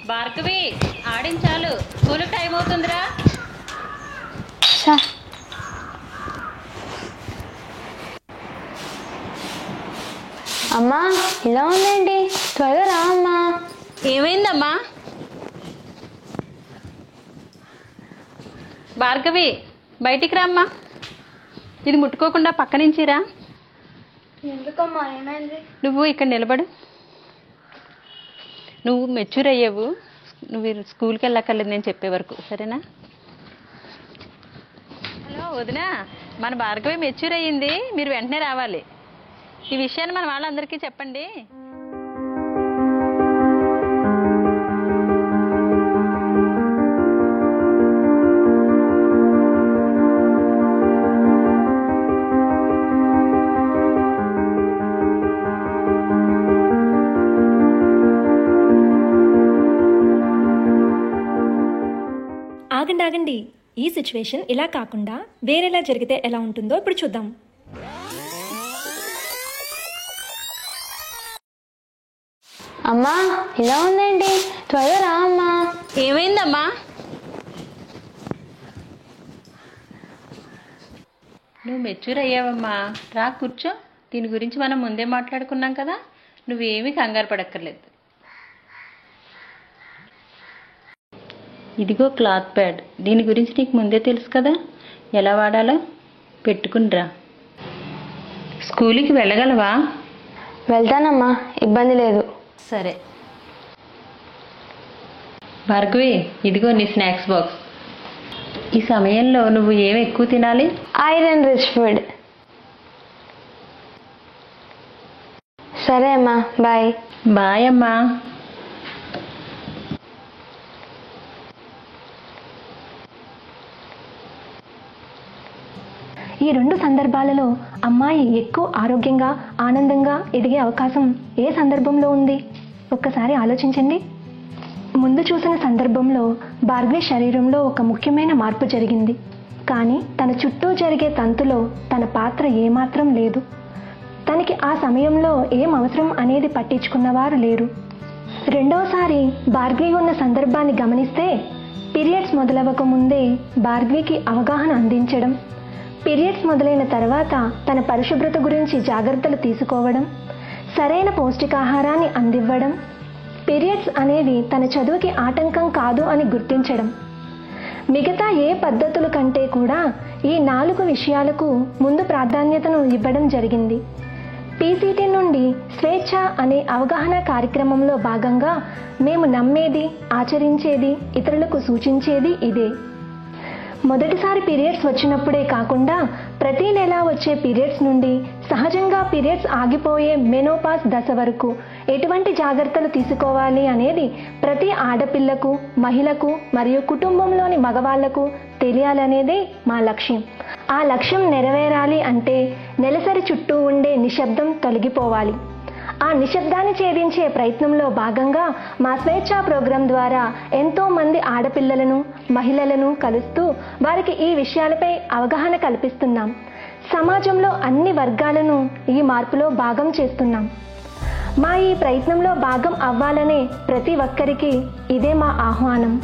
భార్గవి ఆడించాలు, స్కూల్కి టైం అవుతుందిరా. అమ్మా ఇలా ఉందండి, త్వరగా రా అమ్మా. ఏమైందమ్మా? భార్గవి బయటికి రామ్మా. ఇది ముట్టుకోకుండా పక్క నుంచి రా. ఎందుకమ్మా, ఏమైంది? నువ్వు ఇక్కడ నిలబడు. నువ్వు మెచ్యూర్ అయ్యావు, నువ్వు స్కూల్కి వెళ్ళక్కర్లేదు నేను చెప్పే వరకు, సరేనా? హలో వదినా, మన భార్గవి మెచ్యూర్ అయ్యింది, మీరు వెంటనే రావాలి. ఈ విషయాన్ని మన వాళ్ళందరికీ చెప్పండి. ఆగండి, ఈ సిచ్యువేషన్ ఇలా కాకుండా వేరేలా జరిగితే ఎలా ఉంటుందో ఇప్పుడు చూద్దాం. అమ్మా ఇలా ఉందండి, త్వరగా రా అమ్మా. ఏమైందమ్మా? నువ్వు మెచ్యూర్ అయ్యావమ్మా, రా కూర్చో. దీని గురించి మనం ముందే మాట్లాడుకున్నాం కదా, నువ్వేమీ కంగారు పడక్కర్లేదు. ఇదిగో క్లాత్ ప్యాడ్, దీని గురించి నీకు ముందే తెలుసు కదా, ఎలా వాడాలో పెట్టుకునిరా. స్కూల్కి వెళ్ళగలవా? వెళ్తానమ్మా, ఇబ్బంది లేదు. సరే భార్గవి, ఇదిగో నీ స్నాక్స్ బాక్స్. ఈ సమయంలో నువ్వు ఏమి ఎక్కువ తినాలి? Iron rich food. సరే అమ్మా, బాయ్. బాయ్ అమ్మా. ఈ రెండు సందర్భాలలో అమ్మాయి ఎక్కువ ఆరోగ్యంగా ఆనందంగా ఎదిగే అవకాశం ఏ సందర్భంలో ఉంది ఒక్కసారి ఆలోచించండి. ముందు చూసిన సందర్భంలో భార్గవి శరీరంలో ఒక ముఖ్యమైన మార్పు జరిగింది, కానీ తన చుట్టూ జరిగే తంతులో తన పాత్ర ఏమాత్రం లేదు. తనకి ఆ సమయంలో ఏం అవసరం అనేది పట్టించుకున్నవారు లేరు. రెండవసారి భార్గవి ఉన్న సందర్భాన్ని గమనిస్తే పీరియడ్స్ మొదలవ్వక ముందే భార్గవికి అవగాహన అందించడం, పీరియడ్స్ మొదలైన తర్వాత తన పరిశుభ్రత గురించి జాగ్రత్తలు తీసుకోవడం, సరైన పౌష్టికాహారాన్ని అందివ్వడం, పీరియడ్స్ అనేవి తన చదువుకి ఆటంకం కాదు అని గుర్తించడం. మిగతా ఏ పద్ధతుల కంటే కూడా ఈ 4 విషయాలకు ముందు ప్రాధాన్యతను ఇవ్వడం జరిగింది. పీసీటీ నుండి స్వేచ్ఛ అనే అవగాహన కార్యక్రమంలో భాగంగా మేము నమ్మేది, ఆచరించేది, ఇతరులకు సూచించేది ఇదే. మొదటిసారి పీరియడ్స్ వచ్చినప్పుడే కాకుండా ప్రతి నెల వచ్చే పీరియడ్స్ నుండి సహజంగా పీరియడ్స్ ఆగిపోయే మెనోపాజ్ దశ వరకు ఎటువంటి జాగ్రత్తలు తీసుకోవాలి అనేది ప్రతి ఆడపిల్లకు, మహిళకు మరియు కుటుంబంలోని మగవాళ్లకు తెలియాలనేదే మా లక్ష్యం. ఆ లక్ష్యం నెరవేరాలి అంటే నెలసరి చుట్టూ ఉండే నిశ్శబ్దం తొలగిపోవాలి. ఆ నిశ్శబ్దాన్ని ఛేదించే ప్రయత్నంలో భాగంగా మా స్వేచ్ఛ ప్రోగ్రాం ద్వారా ఎంతో మంది ఆడపిల్లలను, మహిళలను కలుస్తూ వారికి ఈ విషయాలపై అవగాహన కల్పిస్తున్నాం. సమాజంలో అన్ని వర్గాలను ఈ మార్పులో భాగం చేస్తున్నాం. మా ఈ ప్రయత్నంలో భాగం అవ్వాలనే ప్రతి ఒక్కరికి ఇదే మా ఆహ్వానం.